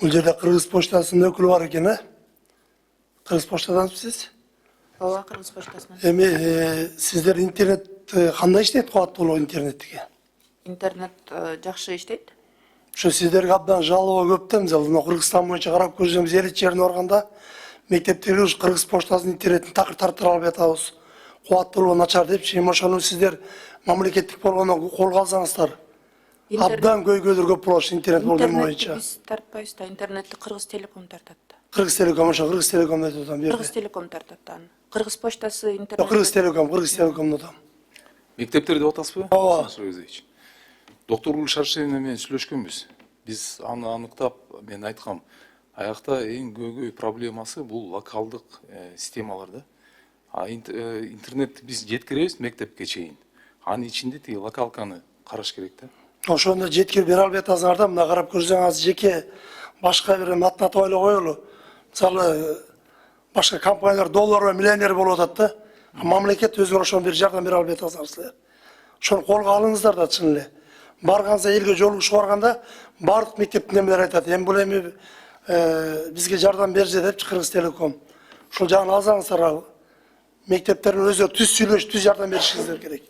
Бул жерде Кыргыз почтасынын өкүлү бар экен, э? Кыргыз почтадансыз? Ооба, Кыргыз почтасынан. Эми сиздер интернет кандай иштейт, кубаттуулугу интернеттики? Интернет жакшы иштейт. Ошо сиздерге абдан жалоо көп да, мисалы мына Кыргызстан боюнча карап көрсөңүз, элит жерине барганда мектептерге ушу Кыргыз почтасынын интернетин такыр тартып алып жатабыз. Кубаттуулугу начар депчи, эми ошону сиздер мамлекеттик болгондон колго алсаңыздар, абдан көйгөйлөр көп болот интернет болгон боюнча. Биз тартпайбыз да, интернетти Кыргыз Телеком тартат да. Кыргыз Телеком, ошо Кыргыз Телеком деп атам берди. Кыргыз Телеком тартат да. Кыргыз почтасы интернет. Кыргыз Телекомдо атам. Мектептер деп атасызбы? Ооба. Доктор Гүлшаршина менен сүйлөшкөнбүз. Биз аны аныктап, мен айткам, аякта эң көйгөй проблемасы бул локалдык системалар да. Интернетти биз жеткиребиз мектепке чейин. Анын ичинде тиги локалканы караш керек да. Ошондо жеткирип бере албай атасыңар да, мына карап көрсөңүз жеке башка бир матнатып ойлой коелу. Мисалы башка компаниялар доллар миллионер болуп атат да. Мамлекет өзүңөр ошону бир жардам бере албай атасыңар. Ошону колго алыңыздар да чын эле. Барганса элге жолугушуп барганда бардык мектептин немелери айтат. Эми бул эми бизге жардам берже депчи Кыргыз Телеком. Ошол жагын алсаңыздар, мектептердин өзү түз сүйлөшүп, түз жардам беришиңиздер керек.